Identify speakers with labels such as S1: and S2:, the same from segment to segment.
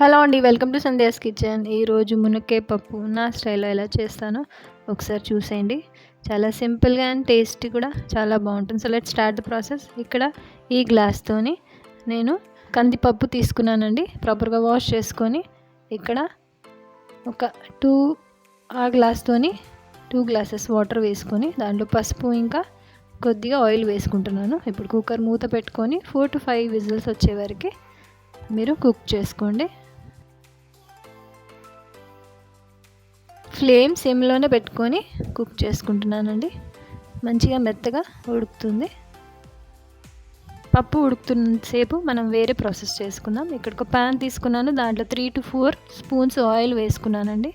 S1: Hello అండి, welcome to Sandhya's kitchen. ఈరోజు మునక్కాయ పప్పు నా స్టైల్లో ఎలా చేస్తానో ఒకసారి చూసేయండి. చాలా సింపుల్గా అండ్ టేస్టీ కూడా చాలా బాగుంటుంది. So let start the process. ఇక్కడ ఈ గ్లాస్తోని నేను కందిపప్పు తీసుకున్నానండి. ప్రాపర్గా వాష్ చేసుకొని ఇక్కడ ఒక ఆ గ్లాస్తోని 2 గ్లాసెస్ వాటర్ వేసుకొని దాంట్లో పసుపు ఇంకా కొద్దిగా ఆయిల్ వేసుకుంటున్నాను. ఇప్పుడు కుక్కర్ మూత పెట్టుకొని 4 to 5 విజిల్స్ వచ్చే వరకు మీరు కుక్ చేసుకోండి. ఫ్లేమ్ సిమ్లోనే పెట్టుకొని కుక్ చేసుకుంటున్నానండి. మంచిగా మెత్తగా ఉడుకుతుంది. పప్పు ఉడుకుతున్నసేపు మనం వేరే ప్రాసెస్ చేసుకుందాం. ఇక్కడ ఒక ప్యాన్ తీసుకున్నాను. దాంట్లో 3 to 4 స్పూన్స్ ఆయిల్ వేసుకున్నానండి.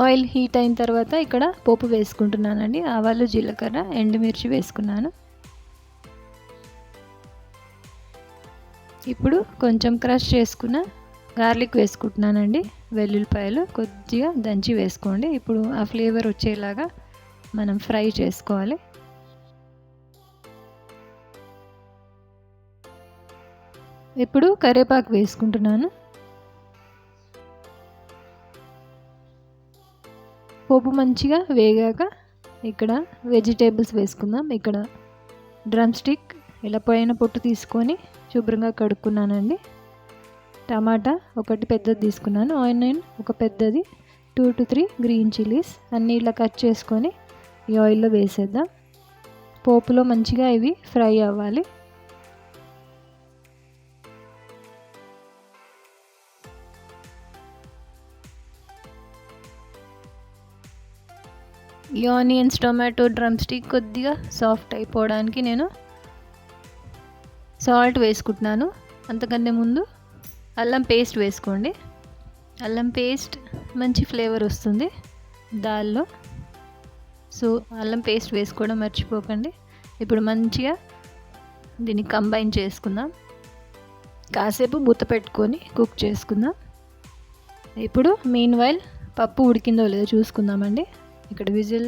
S1: ఆయిల్ హీట్ అయిన తర్వాత ఇక్కడ పోపు వేసుకుంటున్నానండి. ఆవాలు, జీలకర్ర, ఎండుమిర్చి వేసుకున్నాను. ఇప్పుడు కొంచెం క్రష్ చేసుకున్న గార్లిక్ వేసుకుంటున్నానండి. వెల్లుల్లిపాయలు కొద్దిగా దంచి వేసుకోండి. ఇప్పుడు ఆ ఫ్లేవర్ వచ్చేలాగా మనం ఫ్రై చేసుకోవాలి. ఇప్పుడు కరివేపాకు వేసుకుంటున్నాను. పోపు మంచిగా వేగాక ఇక్కడ వెజిటేబుల్స్ వేసుకుందాం. ఇక్కడ డ్రమ్ స్టిక్ ఇలా పైన పొట్టు తీసుకొని శుభ్రంగా కడుక్కున్నానండి. టమాటా ఒకటి పెద్దది తీసుకున్నాను. ఆనియన్ ఒక పెద్దది, 2 to 3 గ్రీన్ చిల్లీస్ అన్నీ ఇలా కట్ చేసుకొని ఈ ఆయిల్లో వేసేద్దాం. పోపులో మంచిగా ఇవి ఫ్రై అవ్వాలి. ఈ ఆనియన్స్, టొమాటో, డ్రమ్ స్టిక్ కొద్దిగా సాఫ్ట్ అయిపోవడానికి నేను సాల్ట్ వేసుకుంటున్నాను. అంతకంటే ముందు అల్లం పేస్ట్ వేసుకోండి. అల్లం పేస్ట్ మంచి ఫ్లేవర్ వస్తుంది దాల్లో. సో అల్లం పేస్ట్ వేసుకోవడం మర్చిపోకండి. ఇప్పుడు మంచిగా దీన్ని కంబైన్ చేసుకుందాం. కాసేపు మూత పెట్టుకొని కుక్ చేసుకుందాం. ఇప్పుడు మీన్వైల్ పప్పు ఉడికిందో లేదో చూసుకుందామండి. ఇక్కడ విజిల్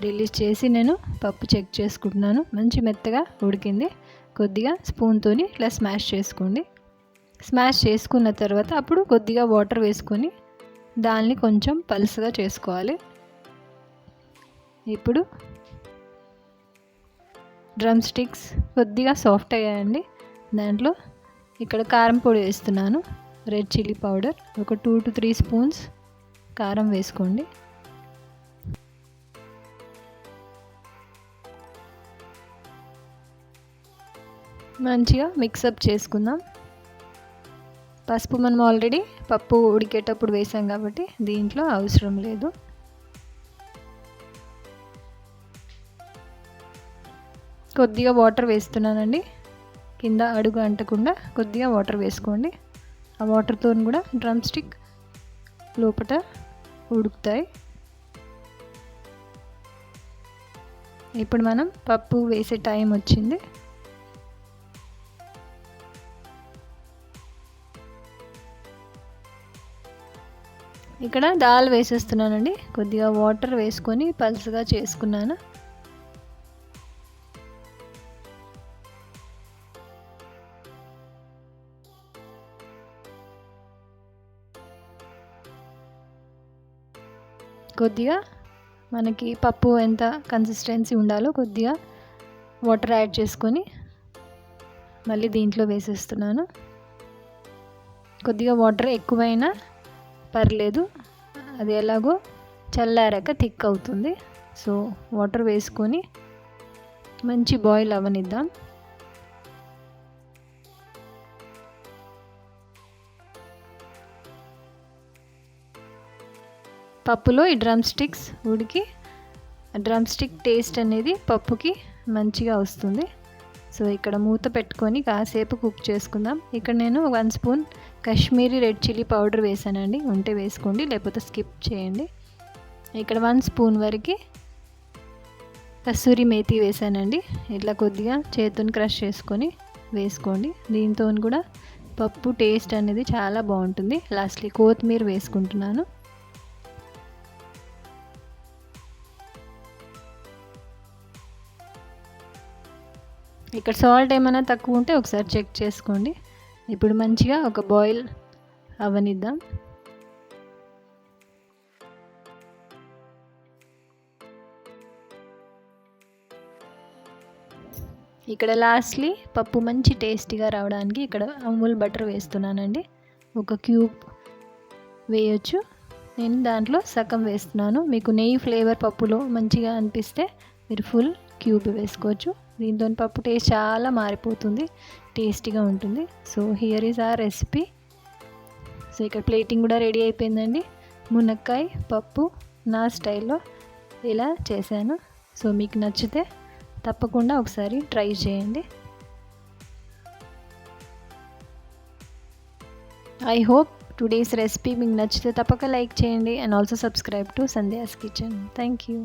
S1: రిలీజ్ చేసి నేను పప్పు చెక్ చేసుకుంటున్నాను. మంచి మెత్తగా ఉడికింది. కొద్దిగా స్పూన్తోని ఇట్లా స్మాష్ చేసుకోండి. స్మాష్ చేసుకున్న తర్వాత అప్పుడు కొద్దిగా వాటర్ వేసుకొని దాన్ని కొంచెం పలుసగా చేసుకోవాలి. ఇప్పుడు డ్రమ్ స్టిక్స్ కొద్దిగా సాఫ్ట్ అయ్యాయండి. దాంట్లో ఇక్కడ కారం పొడి వేస్తున్నాను. రెడ్ చిల్లీ పౌడర్ ఒక 2 to 3 స్పూన్స్ కారం వేసుకోండి. మంచిగా మిక్సప్ చేసుకుందాం. పసుపు మనం ఆల్రెడీ పప్పు ఉడికేటప్పుడు వేసాం కాబట్టి దీంట్లో అవసరం లేదు. కొద్దిగా వాటర్ వేస్తున్నానండి. కింద అడుగు అంటకుండా కొద్దిగా వాటర్ వేసుకోండి. ఆ వాటర్తో కూడా డ్రమ్ స్టిక్ లోపల ఉడుకుతాయి. ఇప్పుడు మనం పప్పు వేసే టైం వచ్చింది. ఇక్కడ దాల్ వేసేస్తున్నానండి. కొద్దిగా వాటర్ వేసుకొని పలుసగా చేసుకున్నాను. కొద్దిగా మనకి పప్పు ఎంత కన్సిస్టెన్సీ ఉండాలో కొద్దిగా వాటర్ యాడ్ చేసుకొని మళ్ళీ దీంట్లో వేసేస్తున్నాను. కొద్దిగా వాటర్ ఎక్కువైనా పర్లేదు, అది ఎలాగో చల్లారాక థిక్ అవుతుంది. సో వాటర్ వేసుకొని మంచి బాయిల్ అవ్వనిద్దాం. పప్పులో ఈ డ్రమ్ స్టిక్స్ ఉడికి డ్రమ్ స్టిక్ టేస్ట్ అనేది పప్పుకి మంచిగా వస్తుంది. సో ఇక్కడ మూత పెట్టుకొని కాసేపు కుక్ చేసుకుందాం. ఇక్కడ నేను 1 spoon Kashmiri red chilli powder వేసానండి. ఉంటే వేసుకోండి, లేకపోతే స్కిప్ చేయండి. ఇక్కడ 1 స్పూన్ వరకు కస్తూరి మేతి వేసానండి. ఇట్లా కొద్దిగా చేతుని క్రష్ చేసుకొని వేసుకోండి. దీంతో కూడా పప్పు టేస్ట్ అనేది చాలా బాగుంటుంది. లాస్ట్లీ కొత్తిమీర వేసుకుంటున్నాను. ఇక్కడ సాల్ట్ ఏమైనా తక్కువ ఉంటే ఒకసారి చెక్ చేసుకోండి. ఇప్పుడు మంచిగా ఒక బాయిల్ అవ్వనిద్దాం. ఇక్కడ లాస్ట్లీ పప్పు మంచి టేస్టీగా రావడానికి ఇక్కడ అమూల్ బటర్ వేస్తున్నానండి. ఒక క్యూబ్ వేయొచ్చు, నేను దాంట్లో సగం వేస్తున్నాను. మీకు నెయ్యి ఫ్లేవర్ పప్పులో మంచిగా అనిపిస్తే మీరు ఫుల్ క్యూబ్ వేసుకోవచ్చు. దీంతో పప్పు టేస్ట్ చాలా మారిపోతుంది, టేస్టీగా ఉంటుంది. సో హియర్ ఈజ్ ఆ రెసిపీ. సో ఇక్కడ ప్లేటింగ్ కూడా రెడీ అయిపోయిందండి. మునక్కాయ పప్పు నా స్టైల్లో ఇలా చేశాను. సో మీకు నచ్చితే తప్పకుండా ఒకసారి ట్రై చేయండి. ఐ హోప్ టుడేస్ రెసిపీ మీకు నచ్చితే తప్పక లైక్ చేయండి and also subscribe to Sandhya's kitchen. Thank you.